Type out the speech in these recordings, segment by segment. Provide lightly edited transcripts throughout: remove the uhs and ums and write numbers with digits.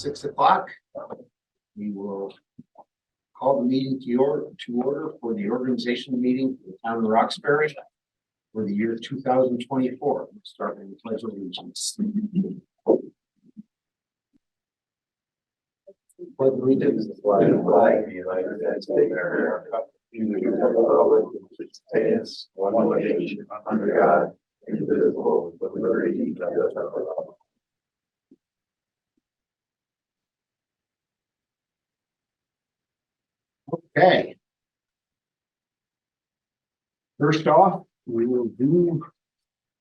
6 o'clock. We will call the meeting to order for the organizational meeting for the town of Roxbury for the year 2024. Starting with pledge of allegiance. Pledge of allegiance to the flag of the United States of America, to the republic which stands one nation under God, indivisible, with liberty and justice for all. Okay. First off, we will do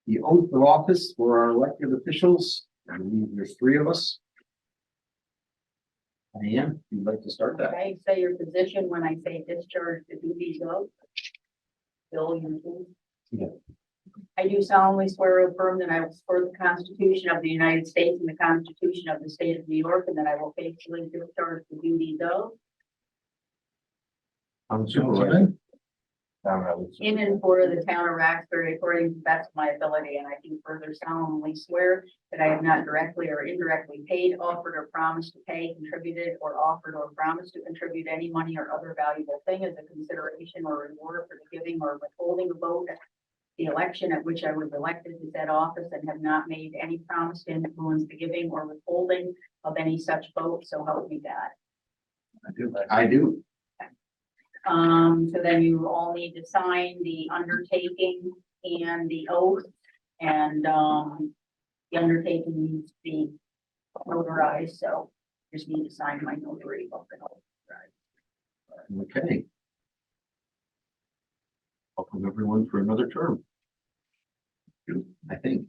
the oath of office for our elected officials. I believe there's 3 of us. Diane, if you'd like to start that. I say your position when I say discharge the duties of. Bill, you. Yeah. I do solemnly swear or affirm that I will support the Constitution of the United States and the Constitution of the State of New York, and that I will faithfully discharge the duties of. Supervisor. In and for the town of Roxbury according to the best of my ability, and I do further solemnly swear that I have not directly or indirectly paid, offered or promised to pay, contributed or offered or promised to contribute any money or other valuable thing as a consideration or reward for the giving or withholding a vote at the election at which I was elected to that office, and have not made any promise to influence the giving or withholding of any such vote, so help me God. I do. So then you all need to sign the undertaking and the oath, and the undertaking needs to be notarized, so just need to sign my notary book and all. Okay. Welcome everyone for another term. I think.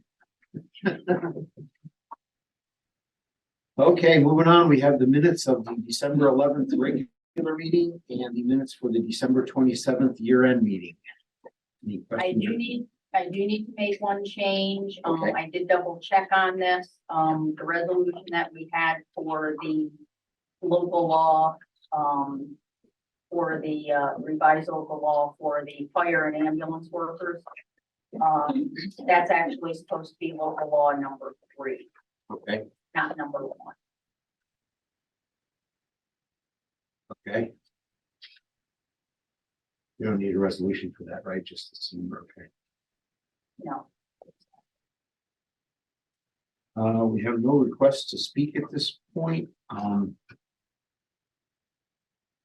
Okay, moving on, we have the minutes of the December 11th regular meeting and the minutes for the December 27th year-end meeting. Any I questions? do need to make one change. Okay. I did double check on this. The resolution that we had for the local law, for the revised local law for the fire and ambulance workers. That's actually supposed to be local law number 3, Okay, not number 1. okay. You don't need a resolution for that, right? Just assume, okay. No. We have no requests to speak at this point.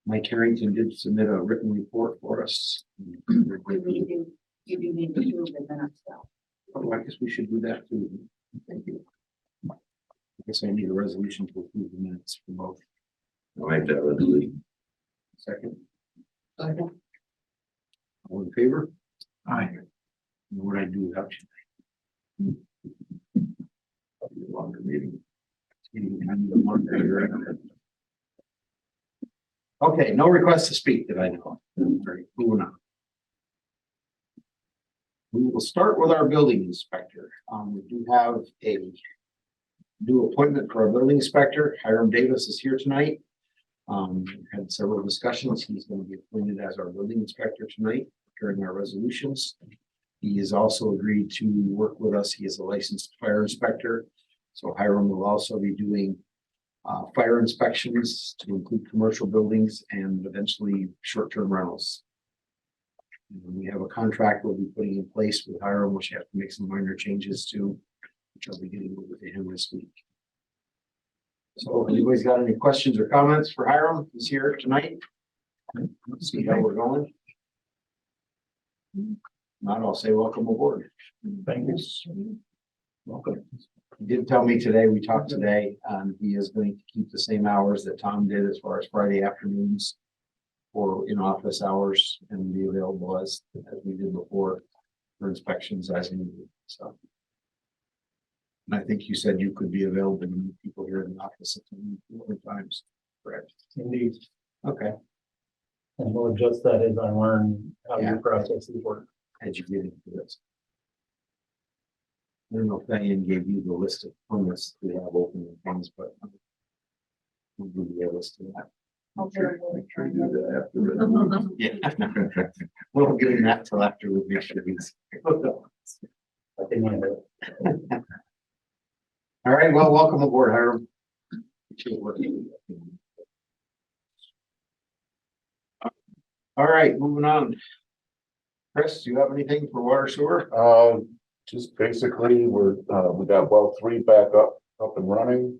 Mike Harrington did submit a written report for us. You do need to prove the minutes though. Oh, I guess we should do that too. Thank you. I guess I need a resolution to approve the minutes for both. I'll make that resolution. Second. Second. All in favor? Aye. What I do without you. That'll be a longer meeting. Okay, no requests to speak that I know. Very moving on. We will start with our building inspector. We do have a new appointment for our building inspector. Hiram Davis is here tonight. Had several discussions. He's going to be appointed as our building inspector tonight during our resolutions. He has also agreed to work with us. He is a licensed fire inspector. So Hiram will also be doing fire inspections to include commercial buildings and eventually short-term rentals. And we have a contract we'll be putting in place with Hiram, which I have to make some minor changes to, which I'll be getting over to him this week. So if anybody's got any questions or comments for Hiram, he's here tonight. Let's see how we're going. Not, I'll say welcome aboard. Thank you. Welcome. He did tell me today, we talked today, he is going to keep the same hours that Tom did as far as Friday afternoons or in office hours, and be available as we did before for inspections as needed. So. And I think you said you could be available to meet people here in the office at different times, correct? Indeed. Okay. And we'll adjust that as I learn how Yeah. your processes work. Educated for this. I don't know if Diane gave you the list of permits we have open and things, but we'll give you a list of that. Make sure you do that after. Yeah. We'll give him that till after we make sure he's. I think I know. All right, well, welcome aboard, Hiram. appreciate what you do. All right, moving on. Chris, do you have anything for water sewer? Just basically, we got well 3 back up and running.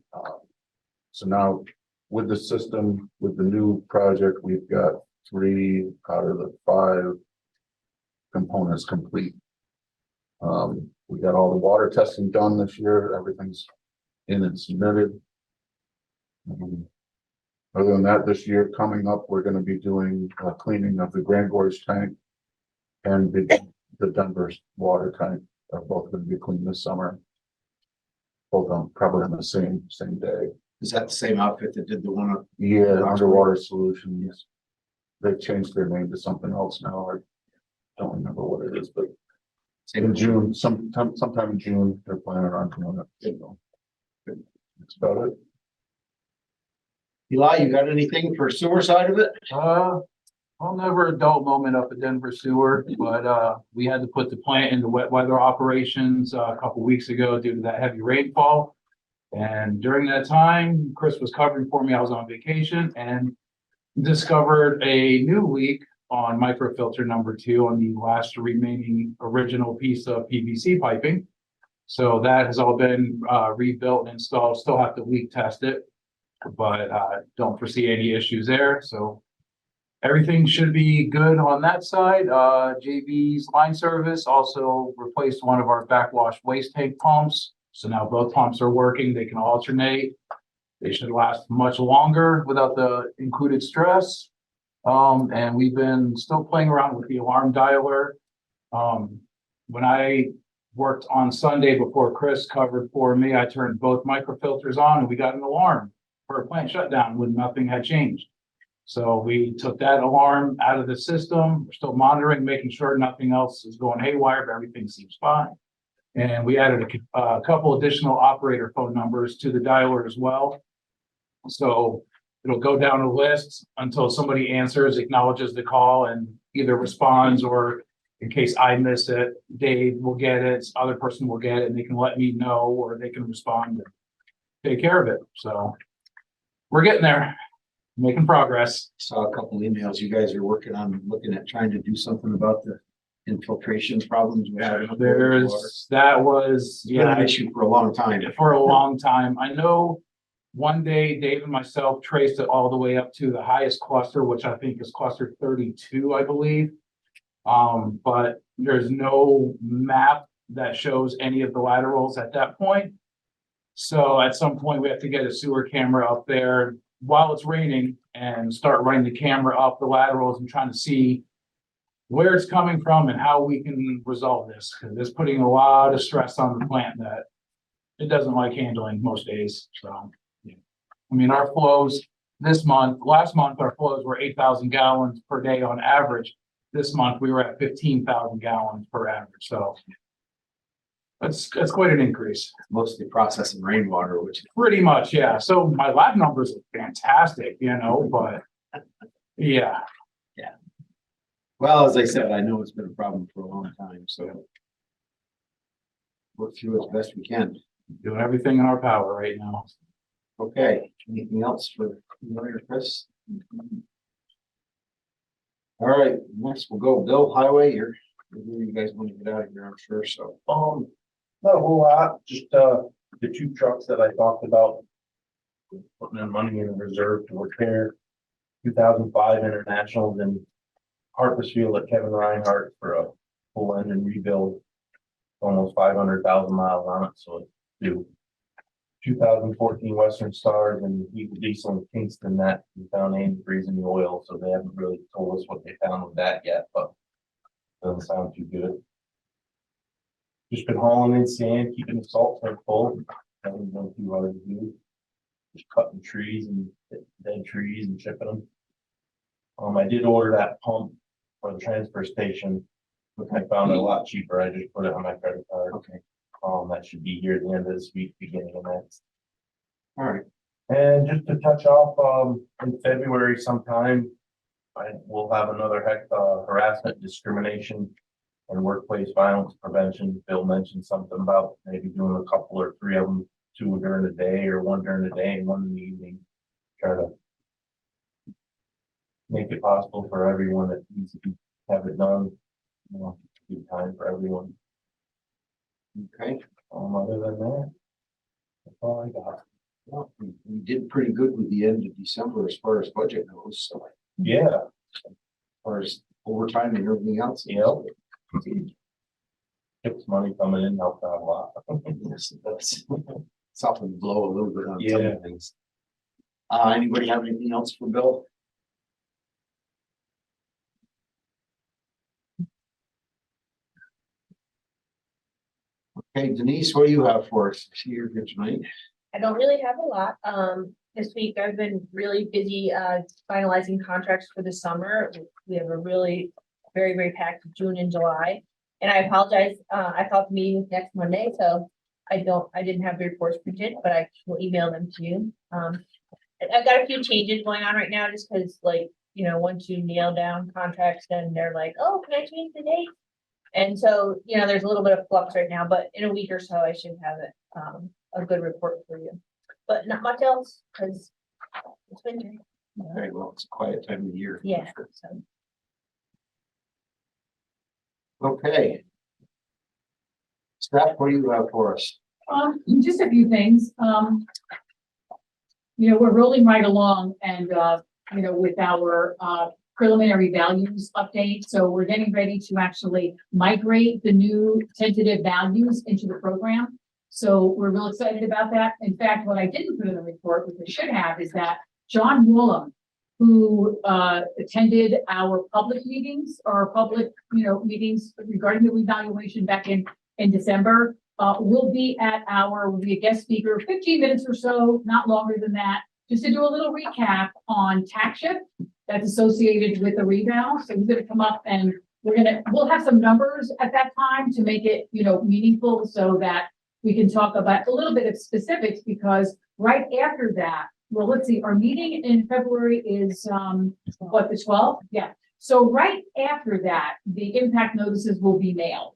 So now with the system, with the new project, we've got 3 out of the 5 components complete. We got all the water testing done this year. Everything's in and submitted. Other than that, this year coming up, we're going to be doing cleaning of the Grand Gorge tank and the Denver water tank are both going to be cleaned this summer. Both on probably on the same day. Is that the same outfit that did the one up? Yeah, Underwater Solutions. They've changed their name to something else now. I don't remember what it is, but in June, sometime in June, they're planning on doing it. That's about it. Eli, you got anything for sewer side of it? Well, never a dull moment up at Denver Sewer, but we had to put the plant into wet weather operations a couple weeks ago due to that heavy rainfall. And during that time, Chris was covering for me. I was on vacation and discovered a new leak on microfilter number 2 on the last remaining original piece of PVC piping. So that has all been rebuilt and installed. Still have to leak test it, but don't foresee any issues there. So everything should be good on that side. JV's line service also replaced one of our backwash waste tank pumps. So now both pumps are working. They can alternate. They should last much longer without the included stress. And we've been still playing around with the alarm dialer. When I worked on Sunday before Chris covered for me, I turned both microfilters on and we got an alarm for a plant shutdown when nothing had changed. So we took that alarm out of the system. We're still monitoring, making sure nothing else is going haywire, but everything seems fine. And we added a couple additional operator phone numbers to the dialer as well. So it'll go down a list until somebody answers, acknowledges the call, and either responds, or in case I miss it, Dave will get it, other person will get it, and they can let me know, or they can respond and take care of it. So we're getting there. Making progress. Saw a couple emails you guys are working on, looking at trying to do something about the infiltration problems we have. That was Been an issue for a long time. For a long time. I know one day Dave and myself traced it all the way up to the highest cluster, which I think is cluster 32, I believe. But there's no map that shows any of the laterals at that point. So at some point we have to get a sewer camera up there while it's raining and start running the camera up the laterals and trying to see where it's coming from and how we can resolve this, because it's putting a lot of stress on the plant that it doesn't like handling most days. So, yeah. I mean, our flows last month our flows were 8,000 gallons per day on average. This month we were at 15,000 gallons per average. So that's quite an increase. Mostly processing rainwater, which is Pretty much, yeah. So my lab numbers are fantastic, but yeah. well, as I said, I know it's been a problem for a long time, so work through it as best we can. Doing everything in our power right now. Okay, anything else for Chris? All right, next we'll go Bill Highway. You guys want to get out of here, I'm sure, so. Not a whole lot, just the 2 trucks that I talked about. Putting in money in the reserve to repair 2005 Internationals in Harpersfield at Kevin Reinhardt for a full engine rebuild. Almost 500,000 miles on it, so it's due. 2014 Western Stars and diesel in Kingston that we found antifreeze in the oil, so they haven't really told us what they found with that yet, but doesn't sound too good. Just been hauling in sand, keeping the salt tank full. Haven't done too hard to do. Just cutting trees and dead trees and chipping them. I did order that pump for the transfer station. I found it a lot cheaper. I just put it on my credit card. Okay. That should be here at the end of this week, beginning of next. All right. And just to touch off, in February sometime, I will have another harassment, discrimination, and workplace violence prevention. Bill mentioned something about maybe doing a couple or 3 of them two during the day or one during the day and one in the evening. Try to make it possible for everyone that needs to have it done, you know, give time for everyone. Okay, Other than that, that's all I got. well, we did pretty good with the end of December as far as budget goes, so as Yeah, far as overtime and everything else. Yep. Tips money coming in helped out a lot. Yes, that's something to blow a little bit on some Yeah. of things. Anybody have anything else for Bill? Okay, Denise, what do you have for us? See, you're here tonight. I don't really have a lot. This week I've been really busy, finalizing contracts for the summer. We have a really very, very packed June and July. And I apologize, I thought the meeting was next Monday, so I didn't have the reports printed, but I will email them to you. I've got a few changes going on right now, just because like, you know, once you nail down contracts, then they're like, oh, can I change the date? And so, you know, there's a little bit of flux right now, but in a week or so, I should have it, a good report for you. But not much else, because it's winter. Very well, it's a quiet time of the year. Yeah, so. Okay. Scott, what do you have for us? Just a few things. You know, we're rolling right along and, you know, with our, preliminary values update. So we're getting ready to actually migrate the new tentative values into the program. So we're real excited about that. In fact, what I didn't put in the report, which I should have, is that John Woolham, who attended our public meetings or public, you know, meetings regarding the revaluation back in December, will be a guest speaker, 15 minutes or so, not longer than that, just to do a little recap on tax shift that's associated with the reval. So he's gonna come up and we'll have some numbers at that time to make it, you know, meaningful so that we can talk about a little bit of specifics, because right after that, well, let's see, our meeting in February is, what, the 12th? Yeah. So right after that, the impact notices will be mailed.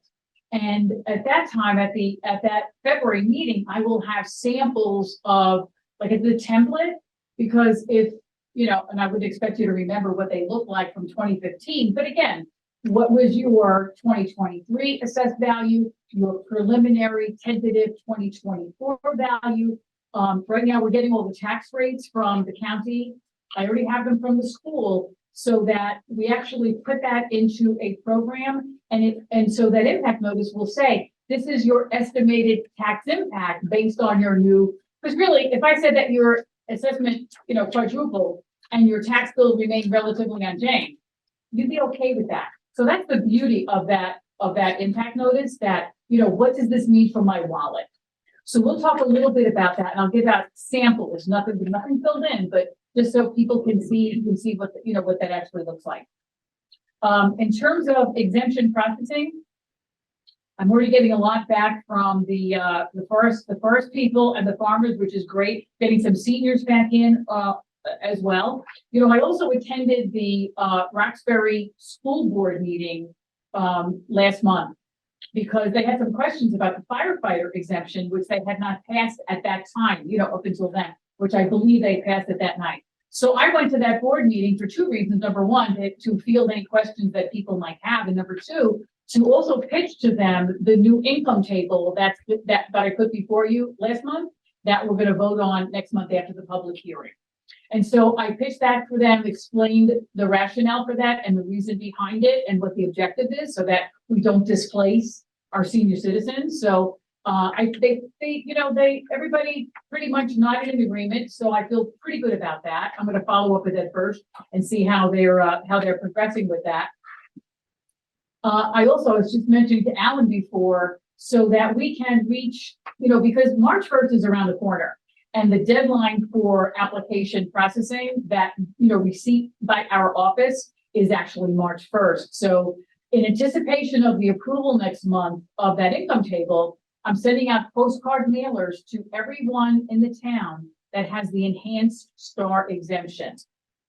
And at that time, at that February meeting, I will have samples of like the template, because if, you know, and I would expect you to remember what they look like from 2015. But again, what was your 2023 assessed value, your preliminary tentative 2024 value? Right now, we're getting all the tax rates from the county. I already have them from the school, so that we actually put that into a program, and so that impact notice will say, this is your estimated tax impact based on your new, because really, if I said that your assessment, you know, quadrupled and your tax bill remained relatively unchanged, you'd be okay with that. So that's the beauty of that impact notice, that, you know, what does this mean for my wallet? So we'll talk a little bit about that, and I'll give out samples, nothing filled in, but just so people can see, what, you know, what that actually looks like. In terms of exemption processing, I'm already getting a lot back from the forest people and the farmers, which is great. Getting some seniors back in as well. You know, I also attended the Roxbury School Board meeting last month, because they had some questions about the firefighter exemption, which they had not passed at that time, you know, up until then, which I believe they passed it that night. So I went to that board meeting for two reasons. Number one, to field any questions that people might have, and number two, to also pitch to them the new income table that I put before you last month, that we're going to vote on next month after the public hearing. And so I pitched that for them, explained the rationale for that and the reason behind it and what the objective is, so that we don't displace our senior citizens. So everybody pretty much nodded in agreement. So I feel pretty good about that. I'm going to follow up with that first and see how they're progressing with that. I also was just mentioning to Alan before, so that we can reach, you know, because March 1st is around the corner, and the deadline for application processing, that, you know, receipt by our office, is actually March 1st. So in anticipation of the approval next month of that income table, I'm sending out postcard mailers to everyone in the town that has the enhanced star exemption.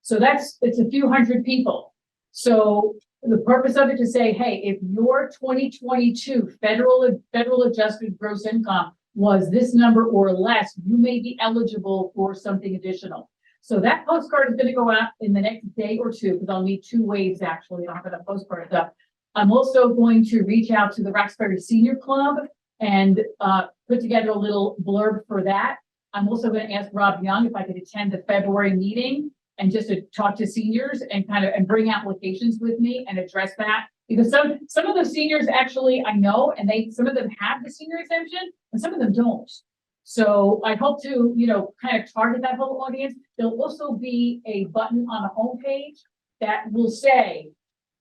So it's a few hundred people. So the purpose of it to say, hey, if your 2022 federal adjusted gross income was this number or less, you may be eligible for something additional. So that postcard is gonna go out in the next day or two, because I'll need 2 waves actually, I'll have a postcard stuff. I'm also going to reach out to the Roxbury Senior Club and put together a little blurb for that. I'm also gonna ask Rob Young if I could attend the February meeting and just to talk to seniors and and bring applications with me and address that. Because some of the seniors actually I know, and some of them have the senior exemption and some of them don't. So I hope to, kind of target that whole audience. There'll also be a button on the homepage that will say,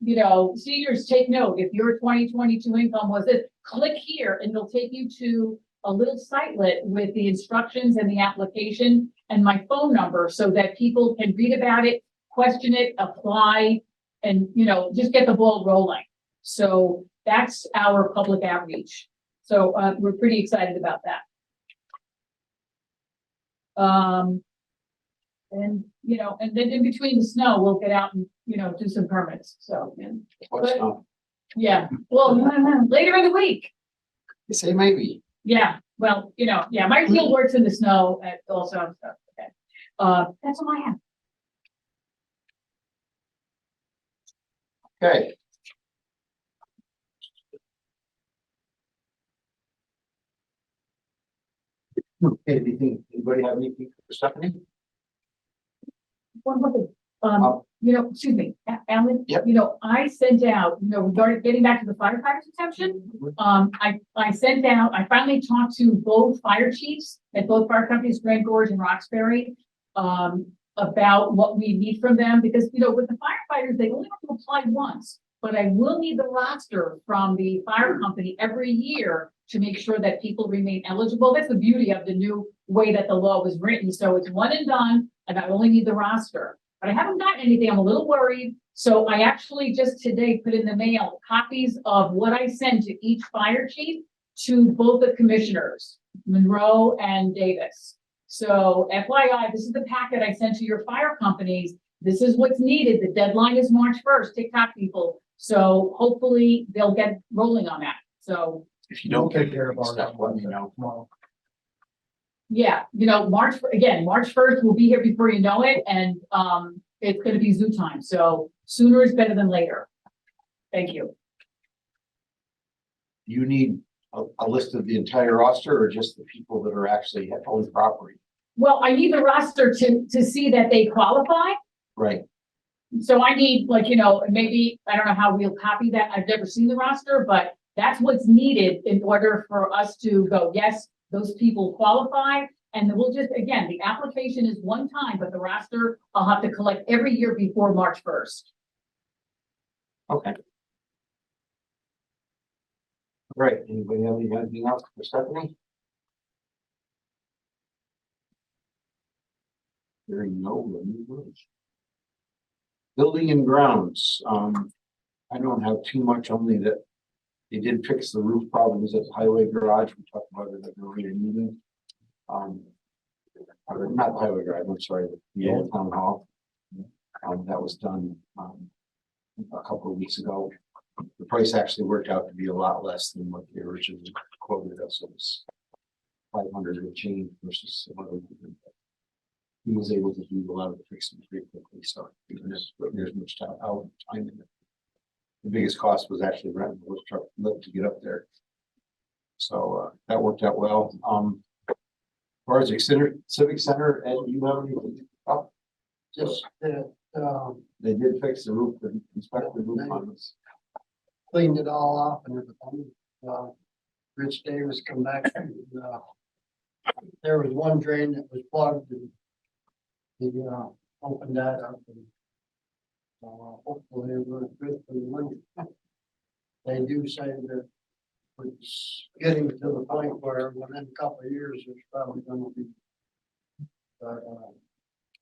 seniors, take note, if your 2022 income was this, click here and it'll take you to a little sitelet with the instructions and the application and my phone number so that people can read about it, question it, apply, and, just get the ball rolling. So that's our public outreach. So we're pretty excited about that. And then in between the snow, we'll get out and, do some permits. So, What's But- up? yeah, well, later in the week. You say maybe. Yeah, well, my field works in the snow and also stuff. Okay. That's all I have. Okay. Okay, anybody have anything for Stephanie? One more thing. Oh. Excuse me, Alan. Yep. I sent out, regarding getting back to the firefighters exemption. I finally talked to both fire chiefs at both fire companies, Grand Gorge and Roxbury, about what we need from them, because, with the firefighters, they only have to apply once, but I will need the roster from the fire company every year to make sure that people remain eligible. That's the beauty of the new way that the law was written. So it's one and done, and I only need the roster. But I haven't gotten anything. I'm a little worried. So I actually just today put in the mail copies of what I sent to each fire chief to both the commissioners, Monroe and Davis. So FYI, this is the packet I sent to your fire companies. This is what's needed. The deadline is March 1st, TikTok people. So hopefully they'll get rolling on that. So If you don't We'll take get care of our stuff, let me know. tomorrow. yeah, March 1st, we'll be here before you know it. And it's going to be zoo time. So sooner is better than later. Thank you. You need a list of the entire roster or just the people that are actually own property? Well, I need the roster to see that they qualify. Right. So I need maybe, I don't know how we'll copy that. I've never seen the roster, but that's what's needed in order for us to go, yes, those people qualify. And then we'll just, again, the application is one time, but the roster I'll have to collect every year before March 1st. Okay. Right. Anybody have anything else for Stephanie? Hearing no, let me move. Building and grounds. I don't have too much, only that they did fix the roof problems at the highway garage. We talked about it at the earlier meeting. Or not the highway garage, I'm sorry, the old town hall. That was done a couple of weeks ago. The price actually worked out to be a lot less than what they originally quoted us. It was 500 and change versus 1100. He was able to do a lot of the fixing pretty quickly, so there's much time in it. The biggest cost was actually renting the lift truck to get up there. So that worked out well. As far as the Civic Center, Ed, do you have anything up? Just that, They did fix the roof and inspect the roof on this. cleaned it all off and everything. Rich Davis come back and, there was one drain that was plugged and he, opened that up and, hopefully we're good for the winter. They do say that it's getting to the point where within a couple of years, it's probably gonna be. But,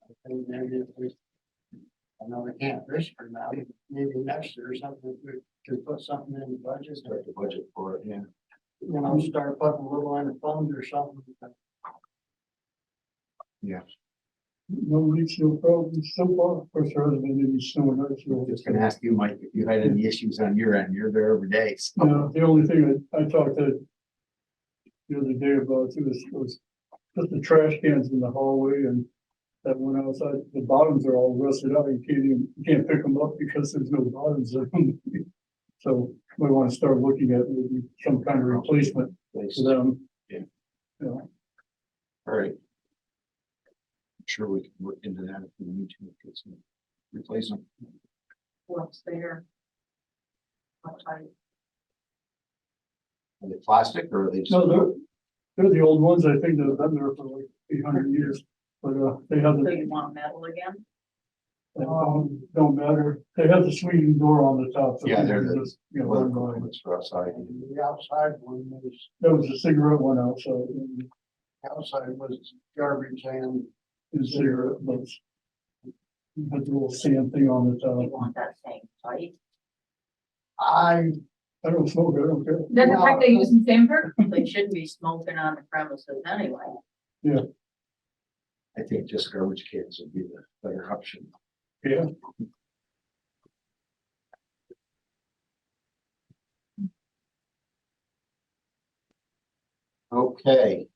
I think maybe if we, I know we can't risk it now, maybe next year or something, we could put something in the budget. Start the budget for it, yeah. Start putting a little in the fund or something. No leaks, no problems so far. Of course, there hasn't been any snow and ice. I'm just gonna ask you, Mike, if you had any issues on your end. You're there every day. So. The only thing I talked to the other day about it, was just the trash cans in the hallway and that one outside, the bottoms are all rusted out. You can't pick them up because there's no bottoms in them. So we want to start looking at maybe some kind of replacement for them. Yeah. You know, All right. I'm sure we can look into that if we need to, get some replacement. What's there? What type? Are they plastic or are they just? no, they're the old ones. I think that have been there for like 800 years, but they have So the, you want metal again? don't matter. They have the swinging door on the top. So Yeah, people they're can the- just, you know, Well, run by. it's for outside. And the outside one was, That was a cigarette one outside. And outside was garbage and cigarette butts. Had the little sand thing on the You top. want that same type? I don't smoke, I don't care. That's the type they use in Sanford? They shouldn't be smoking on the premises anyway. I think just garbage cans would be the better option. Yeah. Okay,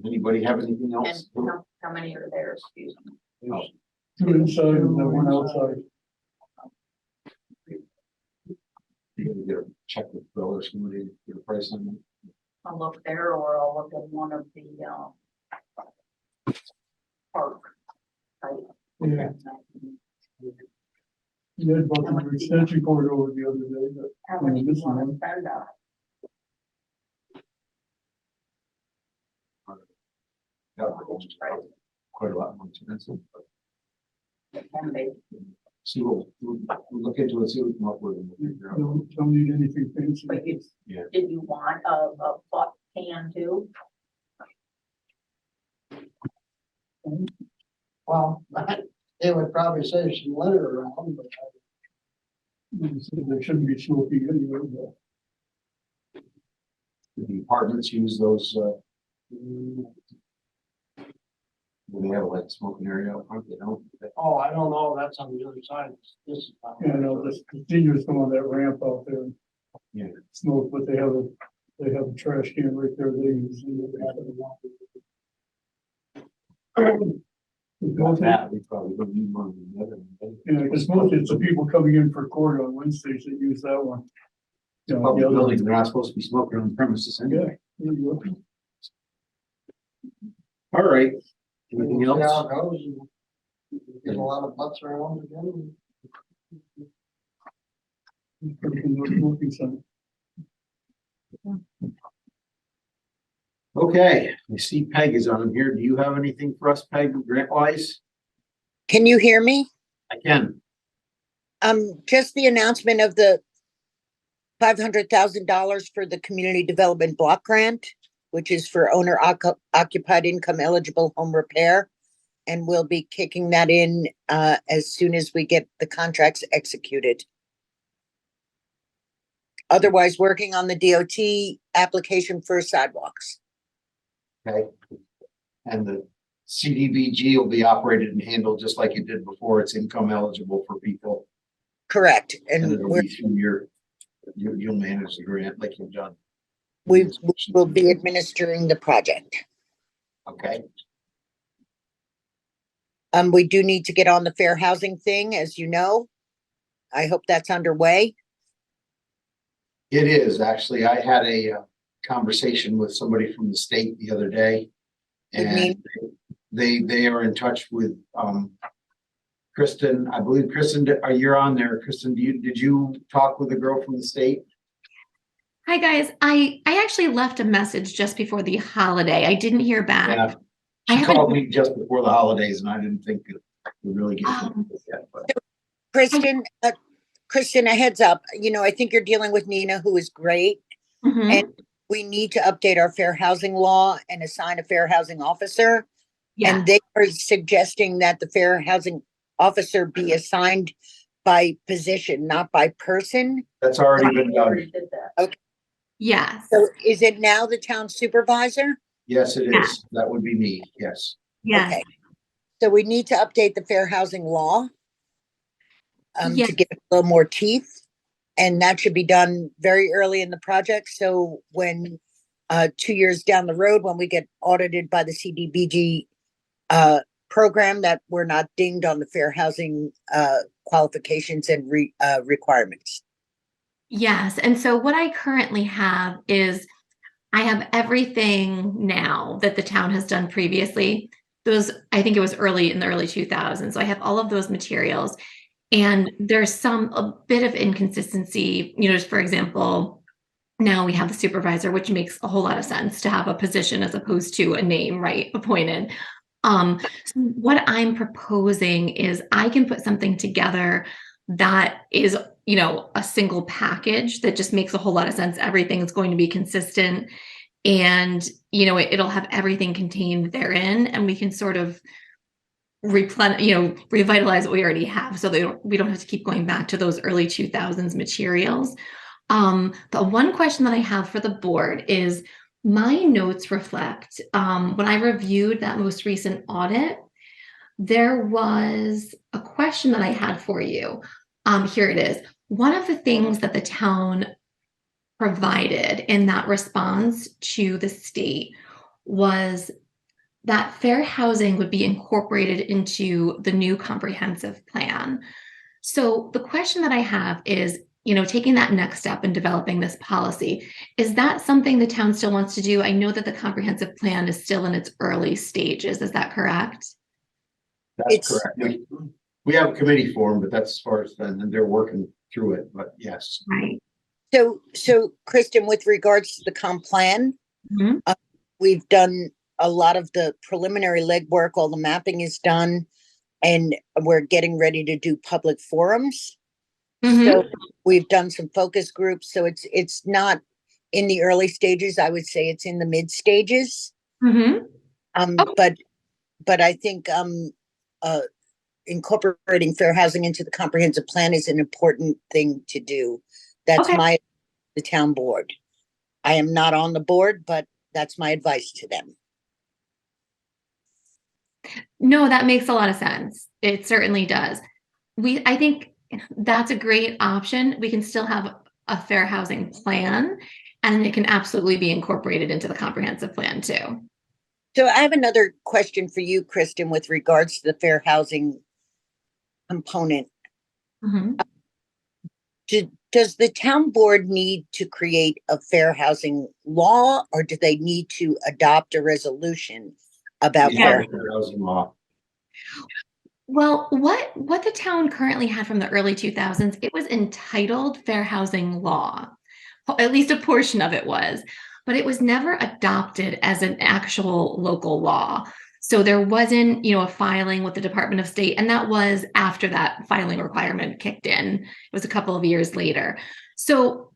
anybody have anything And else? how many are there, excuse me? No. Two inside and then one outside. You can get a check with Bill or somebody, get a price on them. I'll look there or I'll look at one of the, park. type. Yeah. You had bought the extension cord over the other day, but How much do you This want to one. spend on Yeah, quite a lot more expensive, but it? Can they? see what, we'll look into it, see what we come up with. And we'll figure out. don't need anything fancy. But you, Yeah. did you want a pot can too? well, they would probably save some litter around, but They shouldn't be smoking anyway, but The apartments use those, when they have like smoking area up front, they don't. oh, I don't know, that's on the other side. This is. yeah, no, the seniors come on that ramp out there and Yeah. smoke, but they have a trash can right there. They use. Without that, we probably don't need one than the other. Yeah, because most it's the people coming in for court on Wednesdays that use that one. You know, Public the other- buildings, they're not supposed to be smoking on premises anyway. There you go. All right. Anything See how else? it goes, and get a lot of butts around again. Smoking sign. Okay, I see Peg is on here. Do you have anything for us, Peg, grant wise? Can you hear me? I can. Just the announcement of the $500,000 for the Community Development Block Grant, which is for owner occupied income eligible home repair. And we'll be kicking that in as soon as we get the contracts executed. Otherwise, working on the DOT application for sidewalks. Okay. And the CDBG will be operated and handled just like it did before. It's income eligible for people. Correct. And And it'll be through you'll manage the grant like you've done. we will be administering the project. Okay, We do need to get on the fair housing thing, as you know. I hope that's underway. it is actually. I had a conversation with somebody from the state the other day. Good And they are in touch with Kristen. I believe Kristen, are you on there? Kristen, did you talk with the girl from the state? Hi guys, I actually left a message just before the holiday. I didn't hear back. Yeah. I She haven't- called me just before the holidays and I didn't think it would really get to it yet, but Kristen, a heads up. You know, I think you're dealing with Nina, who is great. Mhm. And we need to update our fair housing law and assign a fair housing officer. Yeah, And they are suggesting that the fair housing officer be assigned by position, not by person. that's already been We done. already did that. yes, So is it now the town supervisor? Yes, it Yeah. is. That would be me. Yes. yes. Okay. So we need to update the fair housing law Yeah. to give it a little more teeth. And that should be done very early in the project. So when 2 years down the road when we get audited by the CDBG program, that we're not dinged on the fair housing qualifications and requirements. Yes, and so what I currently have is I have everything now that the town has done previously. Those, I think it was early in the early 2000s. So I have all of those materials. And there's a bit of inconsistency, just for example, now we have the supervisor, which makes a whole lot of sense to have a position as opposed to a name, right, appointed. So what I'm proposing is I can put something together that is, a single package that just makes a whole lot of sense. Everything is going to be consistent, and it'll have everything contained therein, and we can sort of revitalize what we already have, so we don't have to keep going back to those early 2000s materials. The one question that I have for the board is, my notes reflect, when I reviewed that most recent audit, there was a question that I had for you. Here it is. One of the things that the town provided in that response to the state was that fair housing would be incorporated into the new comprehensive plan. So the question that I have is, taking that next step in developing this policy, is that something the town still wants to do? I know that the comprehensive plan is still in its early stages. Is that correct? That's It's- correct. We have a committee form, but that's as far as then, and they're working through it, but yes. Right. So Kristen, with regards to the comp plan, Mhm. we've done a lot of the preliminary legwork, all the mapping is done, and we're getting ready to do public forums. Mhm. So we've done some focus groups, so it's not in the early stages. I would say it's in the mid stages. Mhm. Okay. But I think incorporating fair housing into the comprehensive plan is an important thing to do. That's Okay. the town board. I am not on the board, but that's my advice to them. No, that makes a lot of sense. It certainly does. I think that's a great option. We can still have a fair housing plan, and it can absolutely be incorporated into the comprehensive plan too. So I have another question for you, Kristen, with regards to the fair housing component. Mhm. Does the town board need to create a fair housing law, or do they need to adopt a resolution about We have fair? a fair housing law. Well, what the town currently had from the early 2000s, it was entitled Fair Housing Law. At least a portion of it was, but it was never adopted as an actual local law. So there wasn't, a filing with the Department of State, and that was after that filing requirement kicked in. It was a couple of years later. So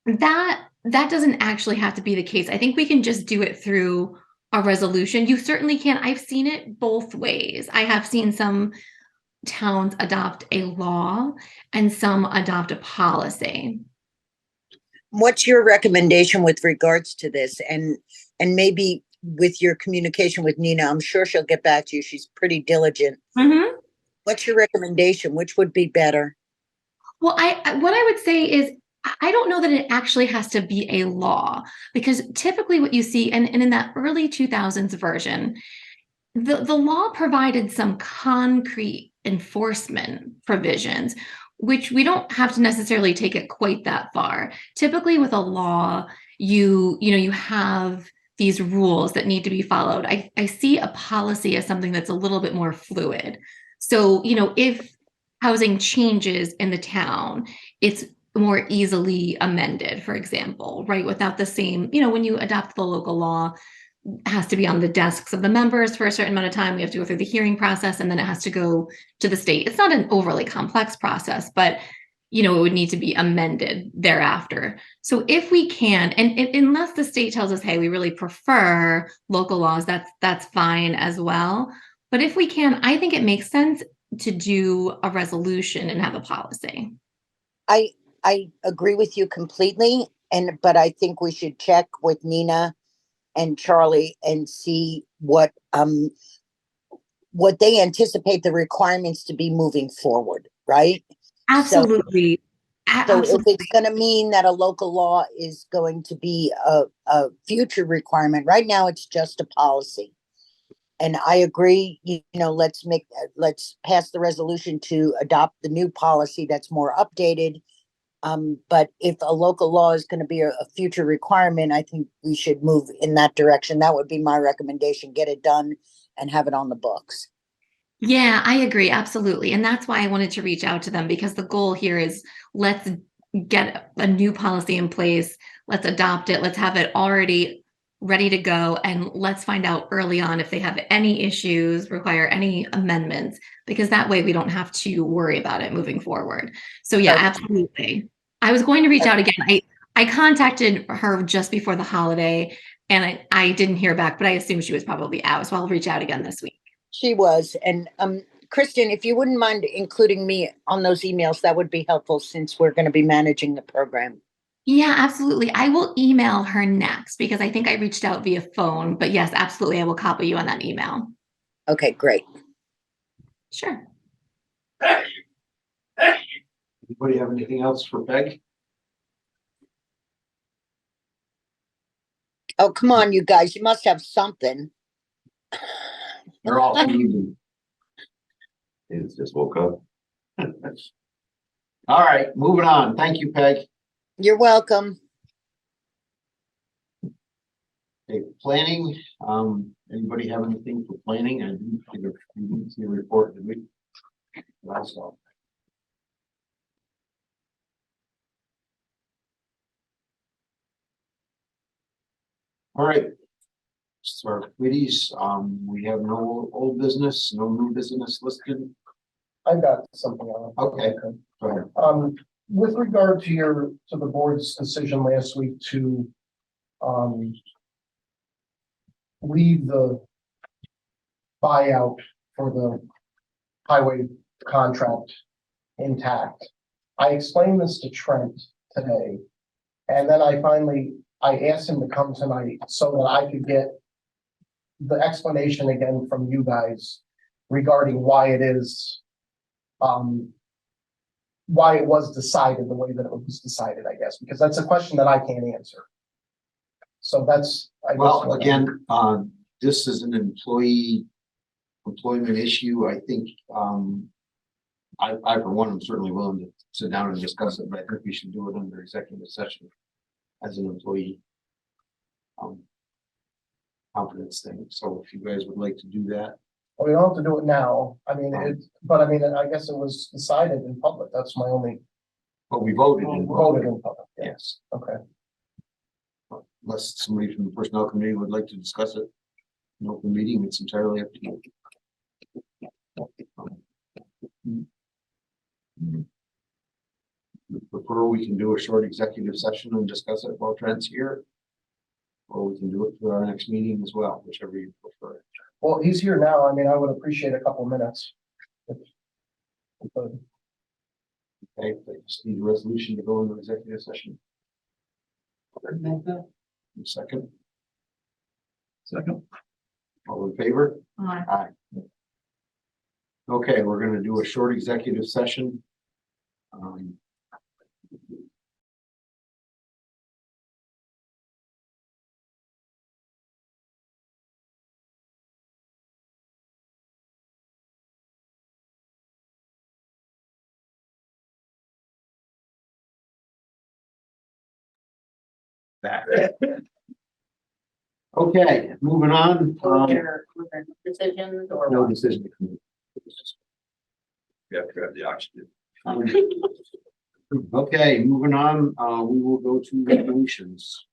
that doesn't actually have to be the case. I think we can just do it through a resolution. You certainly can. I've seen it both ways. I have seen some towns adopt a law and some adopt a policy. What's your recommendation with regards to this? And maybe with your communication with Nina, I'm sure she'll get back to you. She's pretty diligent. Mm-hmm. What's your recommendation? Which would be better? Well, what I would say is, I don't know that it actually has to be a law, because typically what you see, and in that early 2000s version, the law provided some concrete enforcement provisions, which we don't have to necessarily take it quite that far. Typically with a law, you have these rules that need to be followed. I see a policy as something that's a little bit more fluid. So, if housing changes in the town, it's more easily amended, for example, right? Without the same, when you adopt the local law, has to be on the desks of the members for a certain amount of time. We have to go through the hearing process, and then it has to go to the state. It's not an overly complex process, but it would need to be amended thereafter. So if we can, and unless the state tells us, hey, we really prefer local laws, that's fine as well. But if we can, I think it makes sense to do a resolution and have a policy. I agree with you completely, but I think we should check with Nina and Charlie and see what they anticipate the requirements to be moving forward, right? Absolutely. So if Absolutely. it's gonna mean that a local law is going to be a future requirement, right now it's just a policy. And I agree, you know, let's pass the resolution to adopt the new policy that's more updated. But if a local law is gonna be a future requirement, I think we should move in that direction. That would be my recommendation. Get it done and have it on the books. Yeah, I agree. Absolutely. And that's why I wanted to reach out to them because the goal here is let's get a new policy in place. Let's adopt it. Let's have it already ready to go. And let's find out early on if they have any issues, require any amendments, because that way we don't have to worry about it moving forward. So, yeah, absolutely. I was going to reach out again. I contacted her just before the holiday and I didn't hear back, but I assume she was probably out. So I'll reach out again this week. She was, and Kristen, if you wouldn't mind including me on those emails, that would be helpful since we're gonna be managing the program. Yeah, absolutely. I will email her next because I think I reached out via phone. But yes, absolutely. I will copy you on that email. Okay, great. Sure. Anybody have anything else for Peg? Oh, come on, you guys, you must have something. They're all sleeping. It's just woke up. All right, moving on. Thank you, Peg. You're welcome. Okay, planning, anybody have anything for planning? I didn't see a report, did we? Last off. All right. So our committees, we have no old business, no new business listed. I got something on. Okay, go ahead. With regard to the board's decision last week to, leave the buyout for the highway contract intact. I explained this to Trent today. And then I asked him to come tonight so that I could get the explanation again from you guys regarding why it is, why it was decided the way that it was decided, I guess, because that's a question that I can't answer. So that's, I guess. Well, again, this is an employment issue. I think, I for one, am certainly willing to sit down and discuss it, but I think we should do it under executive session as an employee. Confidence thing. So if you guys would like to do that. Well, we don't have to do it now. I mean, I guess it was decided in public. That's my only. But we voted in public. Voted in public. Yeah. Yes. Okay. Unless somebody from the personnel committee would like to discuss it. An open meeting, it's entirely up to you. Prefer we can do a short executive session and discuss it while Trent's here. Or we can do it for our next meeting as well, whichever you prefer. Well, he's here now. I mean, I would appreciate a couple minutes. Okay, I just need a resolution to go into executive session. Second. Second. All in favor? Aye. Aye. Okay, we're gonna do a short executive session. Okay, moving on. Was there decisions or? No what? decision. You have to have the oxygen. Okay, moving on, we will go to resolutions.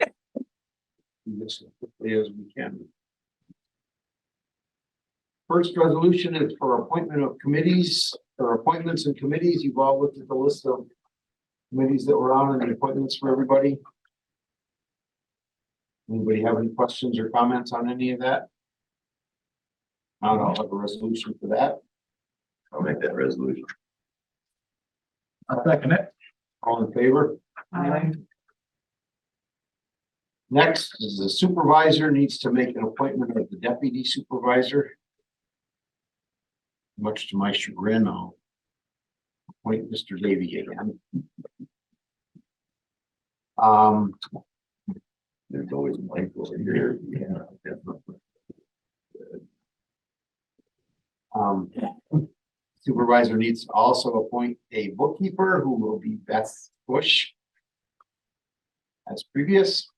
Do this as quickly as we can. First resolution is for appointment of committees, or appointments and committees. You've all looked at the list of committees that were on and the appointments for everybody. Anybody have any questions or comments on any of that? Not, I'll have a resolution for that. I'll make that resolution. I'll second it. All in favor? Aye. Next is the supervisor needs to make an appointment of the deputy supervisor. Much to my chagrin, I'll appoint Mr. Davy again. There's always Mike over here. Yeah. Supervisor needs to also appoint a bookkeeper who will be Beth Bush. As previous.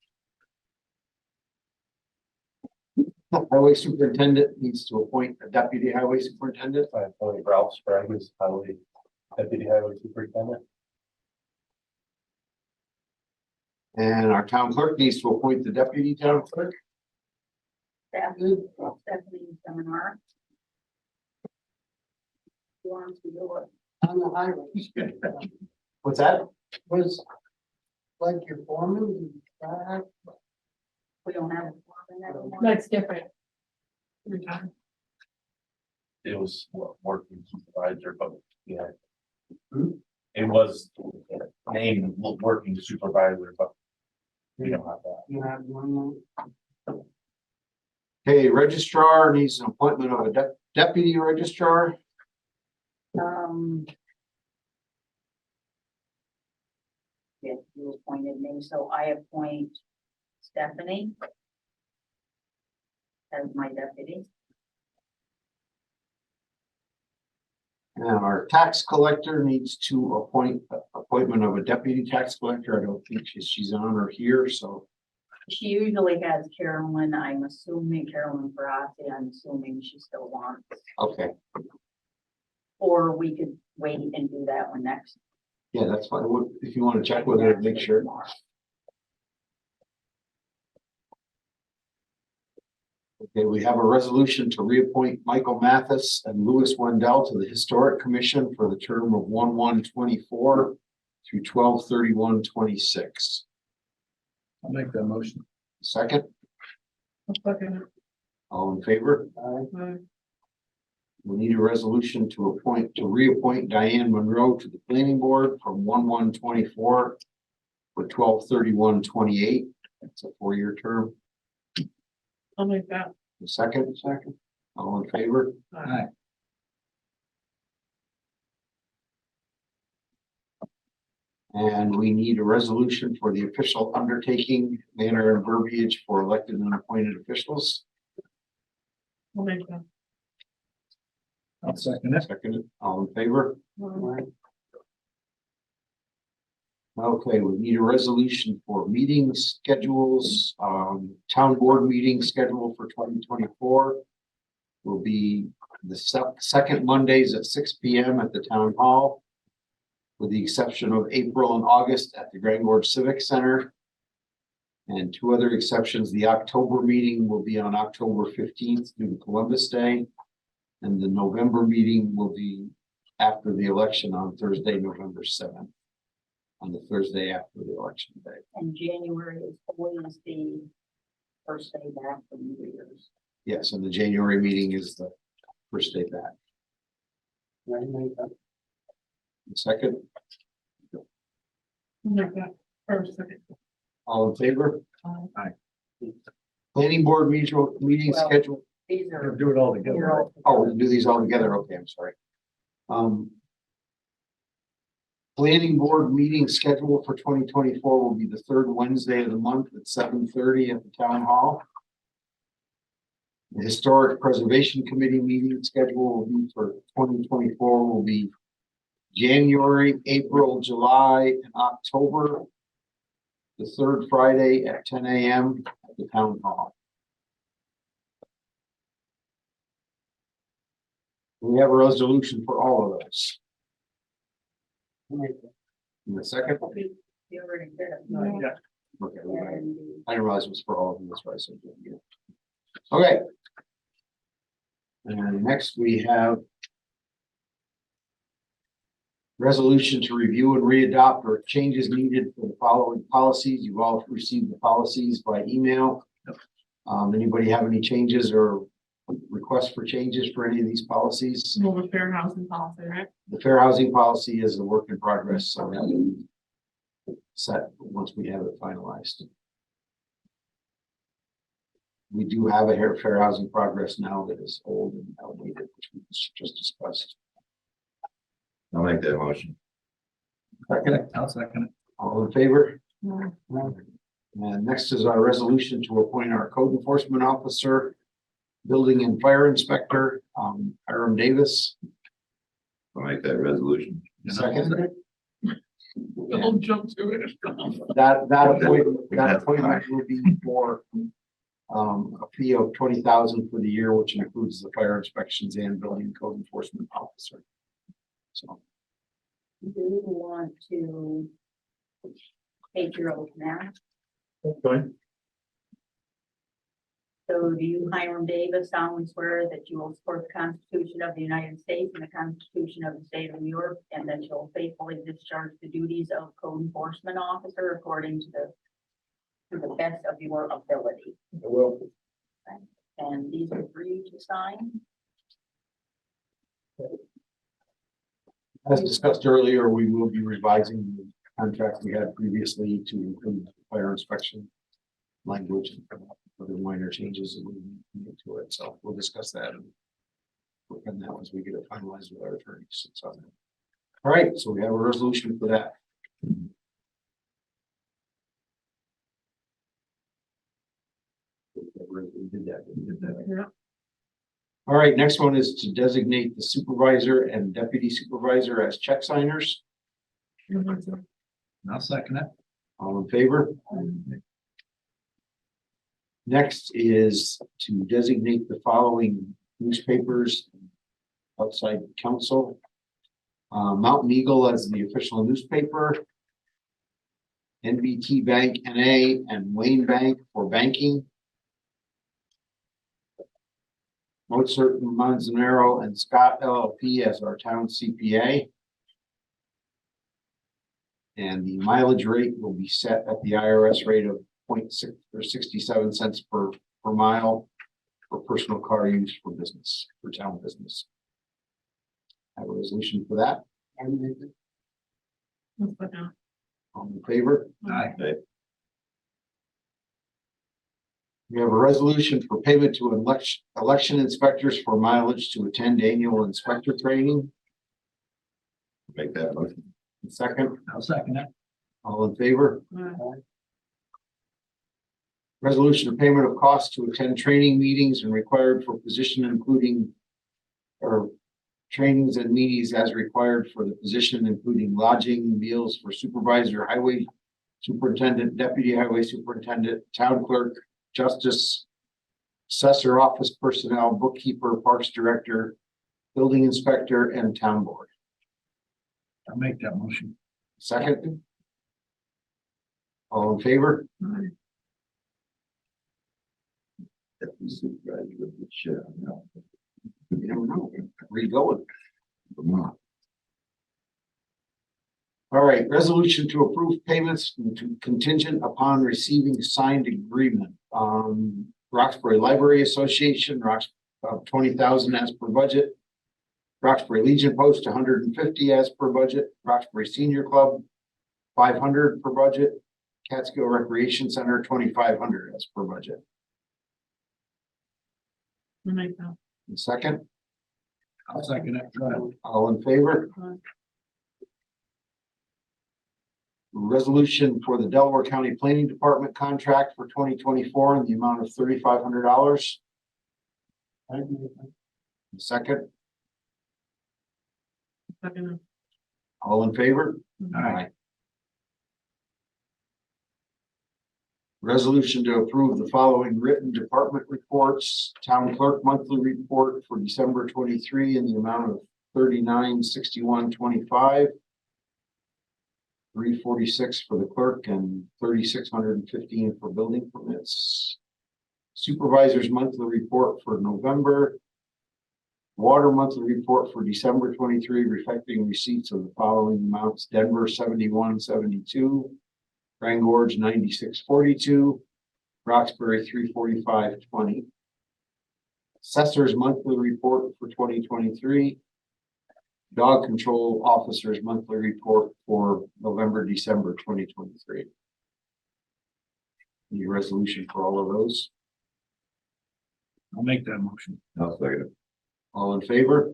The highway superintendent needs to appoint a deputy highway superintendent. I appoint Roxbury as highway, deputy highway superintendent. And our town clerk needs to appoint the deputy town clerk. Stephanie seminar. Who wants to do it? On the highways. What's that? Was like your foreman, We don't have a foreman anymore. That's different. It was working supervisor, but yeah. It was named working supervisor, but we don't have that. you have one. Okay, registrar needs an appointment of a deputy registrar. Yes, you appointed me, so I appoint Stephanie as my deputy. And our tax collector needs to appointment of a deputy tax collector. I don't think she's on or here, so. She usually has Carolyn, I'm assuming Carolyn Ferrazzi, I'm assuming she still wants, Okay, or we could wait and do that one next. yeah, that's fine. If you want to check with her, make sure. Okay, we have a resolution to reappoint Michael Mathis and Louis Wendell to the Historic Commission for the term of 1/1/24 through 12/31/26. I'll make that motion. Second, all in favor? We need a resolution to reappoint Diane Monroe to the planning board from 1/1/24 for 12/31/28. It's a 4-year term. I'll make that. Second, all in favor? Aye. And we need a resolution for the official undertaking, manner and verbiage for elected and appointed officials. I'll make that. I'll second it. Second, all in favor? Okay, we need a resolution for meeting schedules, town board meeting schedule for 2024. Will be the second Mondays at 6 p.m. at the town hall. With the exception of April and August at the Grand Gorge Civic Center. And 2 other exceptions, the October meeting will be on October 15th due to Columbus Day. And the November meeting will be after the election on Thursday, November 7th. On the Thursday after the election day. And January is always the first day back from New Year's. Yes, and the January meeting is the first day back. Second, all in favor? Aye. Planning board meeting Well, schedule. These are. Do it all together. Oh, we'll do these all together. Okay, I'm sorry. Planning board meeting schedule for 2024 will be the 3rd Wednesday of the month at 7:30 at the town hall. The Historic Preservation Committee meeting schedule will be for 2024 will be January, April, July, and October. The 3rd Friday at 10 a.m. at the town hall. We have a resolution for all of those. In a second. You already did it. Yeah. Okay, we got it. And I didn't realize it was for all of them, that's why I said. Yeah. Okay. And next we have resolution to review and readopt or changes needed for the following policies. You've all received the policies by email. Anybody have any changes or requests for changes for any of these policies? Well, the fair housing policy, right? The fair housing policy is a work in progress, so that will be set once we have it finalized. We do have a fair housing progress now that is old and outdated, which we just discussed. I'll make that motion. Second, I'll second it. all in favor? And next is our resolution to appoint our code enforcement officer, building and fire inspector, Hiram Davis. I'll make that resolution. Second. Don't jump to it. That appointment will be for a fee of 20,000 for the year, which includes the fire inspections and building and code enforcement officer. So, Do you want to take your oath now? Okay. So do you, Hiram Davis, solemnly swear that you will support the Constitution of the United States and the Constitution of the State of New York, and that you'll faithfully discharge the duties of code enforcement officer according to the best of your ability? I will. And these are for you to sign. As discussed earlier, we will be revising the contract we had previously to include fire inspection language and other minor changes that we need to it. So we'll discuss that and work on that once we get it finalized with our attorneys. So, all right, so we have a resolution for that. We did that. Yeah. All right, next one is to designate the supervisor and deputy supervisor as check signers. I'll second it. All in favor? Next is to designate the following newspapers outside council. Mountain Eagle as the official newspaper. NBT Bank NA and Wayne Bank for banking. Mozart, Manzanero, and Scott LLP as our town CPA. And the mileage rate will be set at the IRS rate of 0.6 or 67 cents per mile for personal car use for business, for town business. Have a resolution for that. All in favor? Aye. We have a resolution for payment to election inspectors for mileage to attend annual inspector training. Make that motion. Second, I'll second it. all in favor? Resolution of payment of costs to attend training meetings and required for position including or trainings and meetings as required for the position, including lodging, meals for supervisor, highway superintendent, deputy highway superintendent, town clerk, justice, assessor office personnel, bookkeeper, parks director, building inspector, and town board. I'll make that motion. Second. All in favor? You never know. Where you going? All right, resolution to approve payments to contingent upon receiving signed agreement. Roxbury Library Association, 20,000 as per budget. Roxbury Legion Post, 150 as per budget. Roxbury Senior Club, 500 per budget. Catskill Recreation Center, 2,500 as per budget. Second, I'll second it. all in favor? Resolution for the Delaware County Planning Department contract for 2024 in the amount of $3,500. Second, all in favor? Aye. Resolution to approve the following written department reports. Town clerk monthly report for December 23 in the amount of $39,6125. $346 for the clerk and $3,615 for building permits. Supervisor's monthly report for November. Water monthly report for December 23, reflecting receipts of the following amounts: Denver 71.72, Grand Gorge 96.42, Roxbury 345.20. Assessor's monthly report for 2023. Dog control officer's monthly report for November, December 2023. Any resolution for all of those? I'll make that motion. I'll second it. All in favor?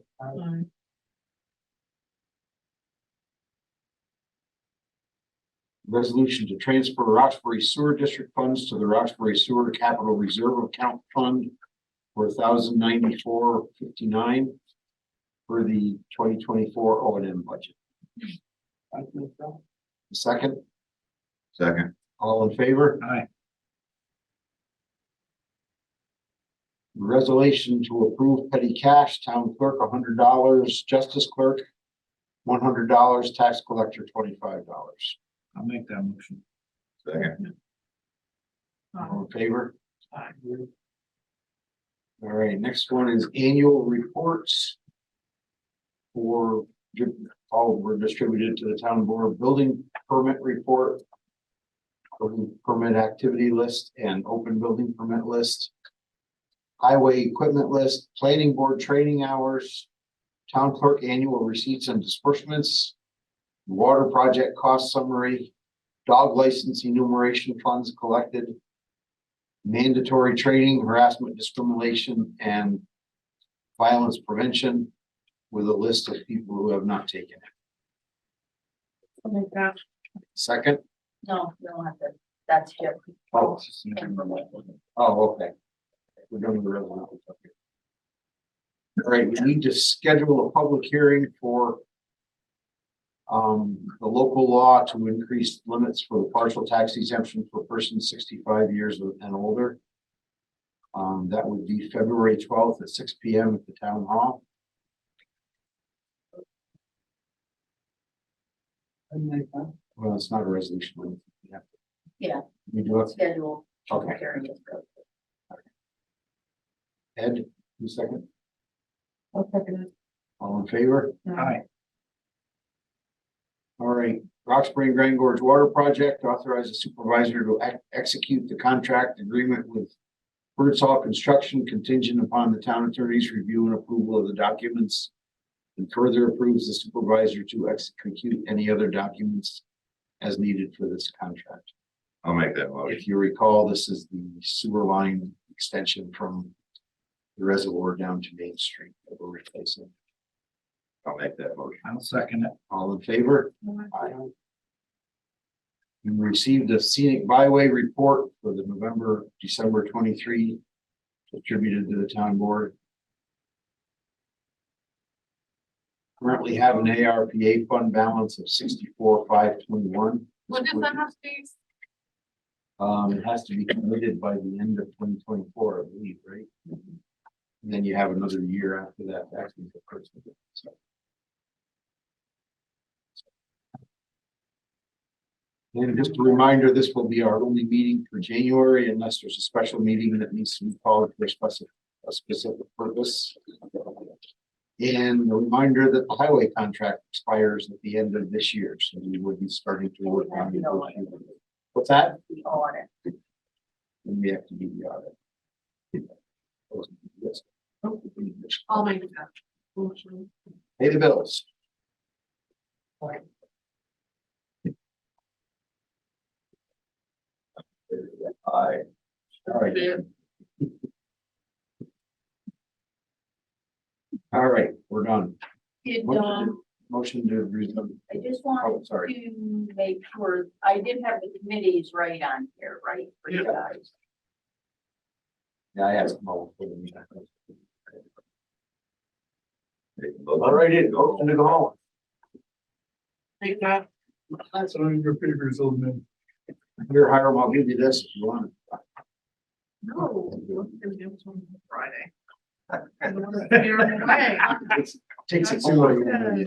Resolution to transfer Roxbury Sewer District funds to the Roxbury Sewer Capital Reserve Account Fund for $1,094.59 for the 2024 O&M budget. Second, all in favor? Aye. Resolution to approve petty cash, town clerk $100, justice clerk $100, tax collector $25. I'll make that motion. All in favor? All right, next one is annual reports for, all were distributed to the town board. Building permit report, building permit activity list and open building permit list, highway equipment list, planning board training hours, town clerk annual receipts and disbursements, water project cost summary, dog license enumeration funds collected, mandatory training, harassment, discrimination, and violence prevention, with a list of people who have not taken it. Oh my gosh. Second? No, you don't have to, that's Jim. Oh, okay. We're done with the resolution. Okay. All right, we need to schedule a public hearing for the local law to increase limits for the partial tax exemption for persons 65 years and older. That would be February 12th at 6 p.m. at the town hall. Well, it's not a resolution. Yeah. You do it. Schedule. Okay. Hearing is good. Ed, you second? I'll second it. All in favor? Aye. All right, Roxbury and Grand Gorge Water Project, authorize the supervisor to execute the contract agreement with Birdsall Construction contingent upon the town attorney's review and approval of the documents, and further approves the supervisor to execute any other documents as needed for this contract. I'll make that motion. If you recall, this is the sewer line extension from the reservoir down to Main Street that we're replacing. I'll make that motion. I'll second it. All in favor? Aye. We received a scenic byway report for the December 23, distributed to the town board. Currently have an ARPA fund balance of 64,521. What does that have to be? It has to be completed by the end of 2024, I believe, right? And then you have another year after that. To actually get first. So. And just a reminder, this will be our only meeting for January unless there's a special meeting that needs to be called for a specific purpose. And a reminder that the highway contract expires at the end of this year, so we will be starting to work on it. What's that? The audit. And we have to do the audit. Yes. I'll make that. Pay the bills. Aye. All right. All right, we're done. Did, Motion to resume. I just Oh, wanted sorry. to make sure, I did have the committees right on here, right? For you guys. Yeah, I asked Mo. All right, open to go home. Take that. That's on your papers, old man. Here, Hiram, I'll give you this if you want. No. Friday. Takes it somewhere.